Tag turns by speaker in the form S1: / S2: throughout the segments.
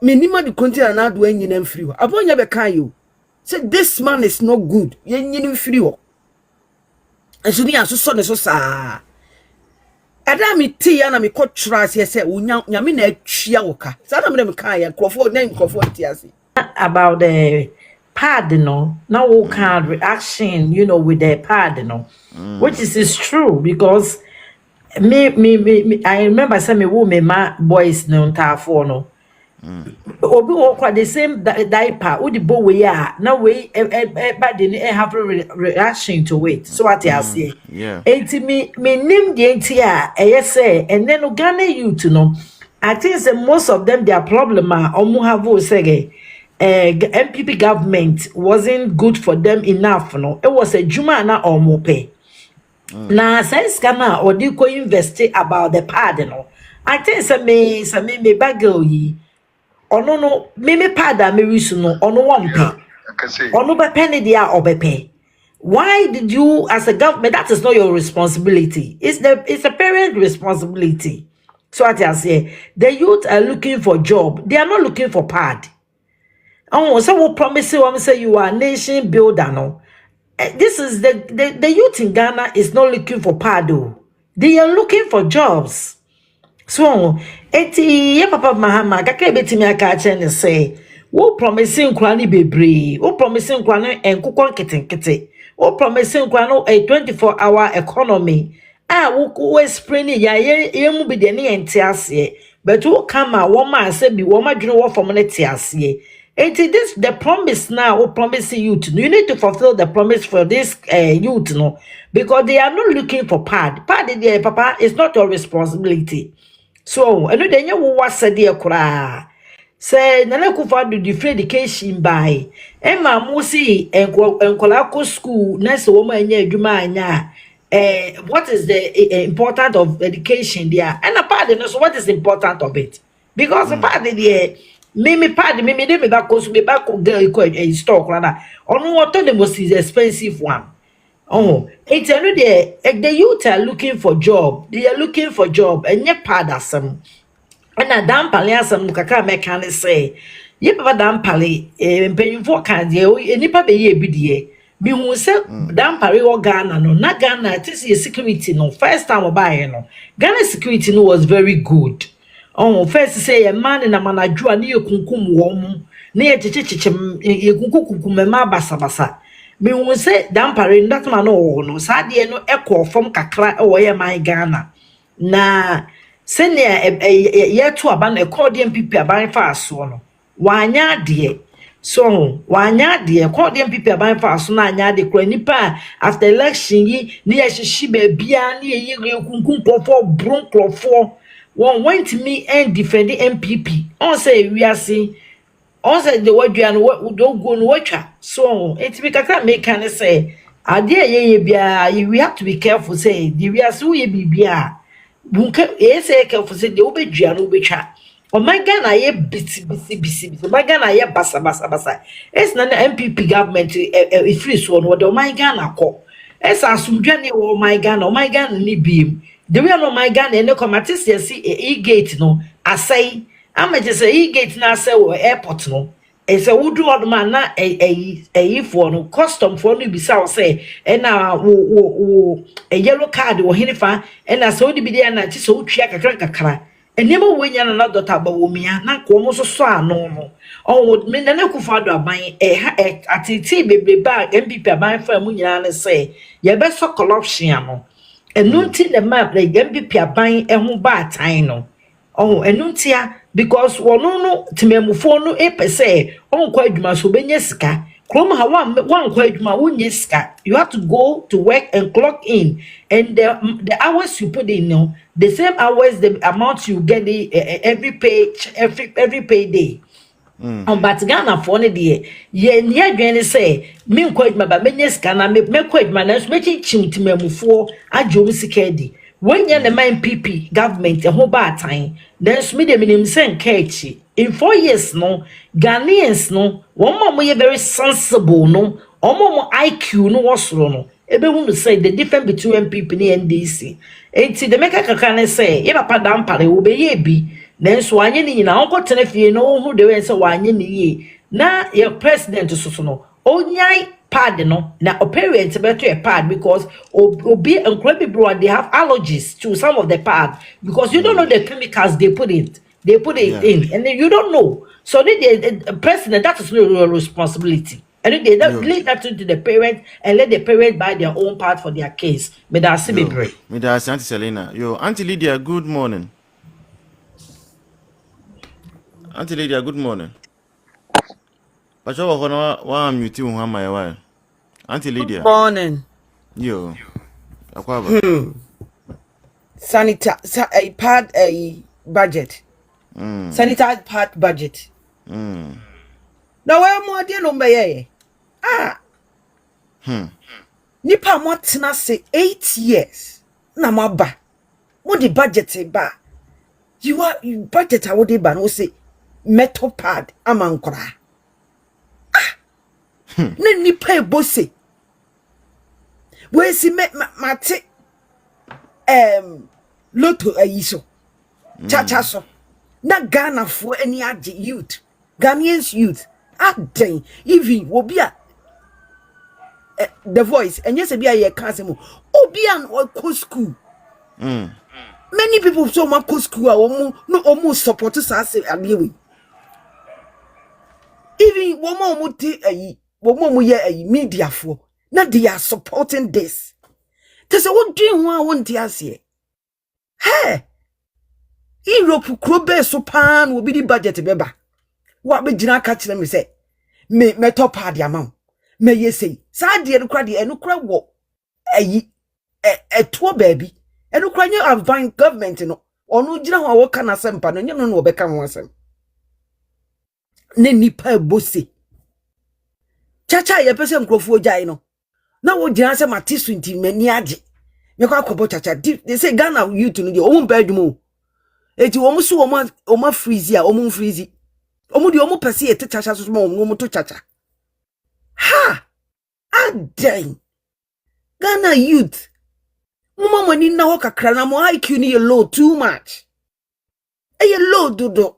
S1: minima the content na do enyina free ho. Abronye be kan you. Say this man is not good. Yenyina free ho. Enso bi aso ne so saa. Ada mi ti ya na me ko trust ye say nyame na atwia wo ka. Sa na me kan ya krofo na krofo ti ase.
S2: About the pad, now all kind of reaction, with the pad, which is true because me, I remember some women, my boys, no, no. Obi quite the same diaper, would the boy ya now way, but didn't have a reaction to it. So what I say,
S3: yeah,
S2: me name the NTR, yes, and then Uganda youth, I think that most of them their problem are omuhavo say. MPP government wasn't good for them enough, no. It was a juma na omope. Na sense kana or do ko invest about the pad, no. I think some me bagel yi. No, me pad me risu no ono one pay. Ono be penny dia obepe. Why did you, as a government, that is not your responsibility. It's a parent responsibility. So what I say, the youth are looking for job. They are not looking for pad. Oh, so we promise you, say you are a nation builder, no. This is the youth in Ghana is not looking for pado. They are looking for jobs. So, ye papa mahama, kakre betimi aka che say, wo promising kwani bebre, wo promising kwani enkukon kete. Wo promising kwano a 24-hour economy. Wo spring ya ye mu bi de ne entiase. But wo kama wo ma say bi wo ma dwene wo from ne tiase. This the promise now. Who promising youth? You need to fulfill the promise for this youth, no, because they are not looking for pad. Pad, there, papa, is not your responsibility. So, I know then you was said dear cry. Say, Nana Kufa do the free education by Emma Musi and Kolako school. Next woman, yeah, Juma, what is the importance of education there? And a pad, so what is the importance of it? Because a pad, there. Me pad me dem back cause me back girl a stock rather. On what the most is expensive one. Oh, it's another the youth are looking for job. They are looking for job and ye pad asem. And a Dampare asem kaka mechanic say. Ye papa Dampare paying for can ye nipa be ye bidie. Be who said Dampare or Ghana no not Ghana it is security no first time I buy no. Ghana security no was very good. Oh, first say a man in a manajua ni kunkum wom, near chichim, ye kunkum ma basa. Me won't say Dampare that man no, sadly no echo from Kakra or my Ghana. Na send a year to a ban accordion people by fast one. Wanya dear. So, wanya dear, accordion people by fast one, ya de cranipa after election ye near she be bia near ye kunkum for bronco for. One went to me and defend the MPP. On say we are seeing. On say the word you and what don't go no watcher. So it's because I make kind of say, I dear ye we have to be careful. Say the we are so ye be bia. Bunke say careful say the obeji and obecha. Oh my God, I busy. My God, I basa. It's not the MPP government a free one. What oh my God, I call. It's a sumjani oh my God, ni beam. The way no my Ghana and no commatis see e-gate no I say I'm just say e-gate na say airport no e say would do odd man na for no custom for no bisa say and na a yellow card or hinifa and I saw the bidia na ti so twa kakra and never when yana na dota ba wo mia na ko mo so ano oh me na Kufa do aban atiti bebre ba MPP aban fa mu nyina na say ye be so corruption no. And nunti the map like MPP aban ehun ba atan no. Oh, enuntia because no timemufo no say on kwa adwuma so benye sika. Krom ha one kwa adwuma wonye sika. You have to go to work and clock in and the hours you put in no the same hours the amount you get every payday. But Ghana for ne de ye adwene say me nkwadwuma ba menye sika na me kwadwuma na so mechi chimtimamufo adwo sika di when ye the main PP government ho ba atan then so me de minim sen kachi in 4 years no Ghanaians no one more ye very sensible no omo IQ no wasoro no ebe hu say the difference between MPP and NDC enti the make kakane say ye papa Dampare wo be ye bi then so anye ni na onko tena fie no hu de we say wanye ni ye na your president so no onyai pad no na o parents beto a pad because obi and bro they have allergies to some of the pad because you don't know the chemicals they put in in and then you don't know so the president that is not your responsibility and then they leave that to the parent and let the parent buy their own part for their case me da see be break
S3: me da Auntie Selena yo Auntie Lydia good morning Auntie Lydia good morning Pacho wa mute hu ama ya Auntie Lydia
S1: Good morning.
S3: Yo. Akwaba.
S1: A pad a budget. Sanitary pad budget. Now where more dear no be Nipa mo tena say 8 years. Na mo ba. Mo di budget ba. You budget a wo di ba no say metal pad amankora. Na nipa ebose. We si mate loto ayiso. Chacha so. Na Ghana for any youth. Ghanaians youth. Aden even obi a the voice and yes be a Ayɛka obi an or school. Many people so much go school almost support us as a even woman ye media for now they are supporting this. There's a what do you want to say? Hey, Europe krobe so pan will be the budget beba. What be jina catch them say? Me top hard amount. Me ye say, sad dear crady and no crowd walk. A tour baby. And no cry of buying government no or no jina what can a sempan and you know become once. Ne nipa bossy. Chacha ye person crofo jaino. Now what jina say matisu inti meniaji. You can't go chacha. They say Ghana you to know your own bedroom. Eti omu su oma freezy a omu freezy. Omu di omu pesi ete chacha so small omu to chacha. Ha! Dang. Ghana youth. Mama money na ho kakra na mo IQ ni low too much. E low dodo.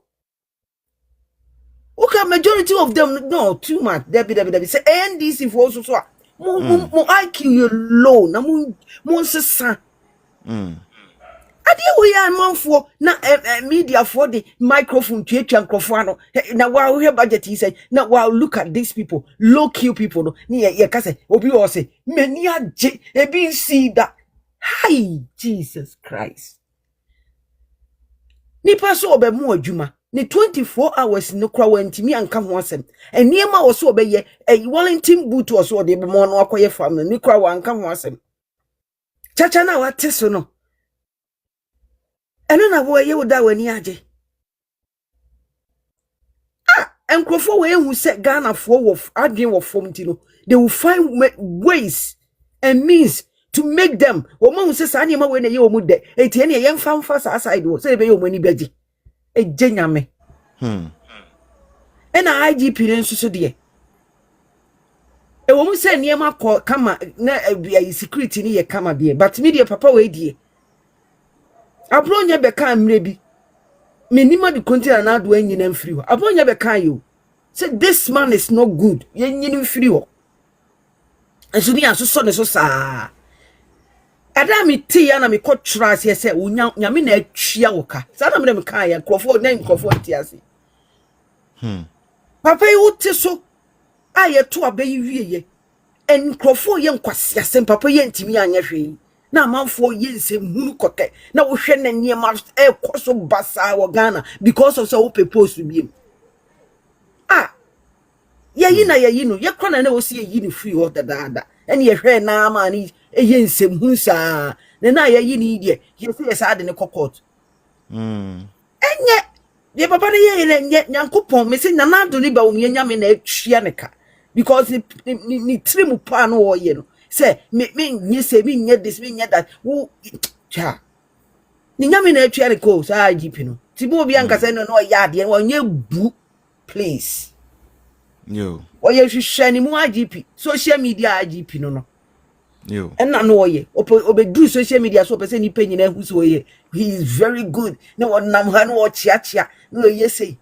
S1: Okay, majority of them no too much. Debi say NDC for also so. Mo IQ you low na mo sesa. Ade we are man for na media for the microphone to microphone na wa we budget he say na wa look at these people low key people no ye ka say obi o say many age e bin see that hi Jesus Christ ni paso obe mu adwuma ni 24 hours no kra wantimi anka ho asem eniema wo so obe ye Wellington boot wo so de be mo no akoye fam ni kra wa anka ho asem chacha na wa teso no eno na wo ye woda wani age enkrofo we hu se Ghana for wo adwen wo fom ti no they will find ways and means to make them wo ma hu se sa ne ma we na ye wo mu de etie ne ye mfa sa side wo se be ye wo mani baji eje nyame ena IGP ne nsusu de e wo mu se ne ma kama na security ne ye kama de but media papa we die Abronye beka mrebi menima di container na do anyina mfiri ho Abronye beka yo say this man is not good yenyini mfiri ho enso ni asoso ne so saa Adami ti ya na me ko trust ye say nyame na atwia wo ka saa na me ka ya krofo na krofo atiase papa yi wote so aye to abayi wieye en krofo ye nkwase asem papa ye ntimi anya hwe na amanfo yense hunu kote na wo hwe na niema ekoso basa wo Ghana because of so purpose biem yeyi na yeyi no ye kwana na wo se yeyi ni free order dada ene ye hwe na ama ni yense hunu sa na yeyi ni die ye se ye sa de ne court enye ye papa ne ye nyankopon me se na do ni ba wo nyame na atwia ne ka because ni trimu pa no wo ye no say me say me nye this me nye that wo cha ni nyame na atwa re ko sa IGP no tibo obi anka say no ya de wo nye bu please
S3: yo
S1: wo ye hwehwe ni mu IGP social media IGP no
S3: Yo.
S1: And na no ye do social media so person ni penny na who so ye he is very good no one nam ha no chia chia no ye say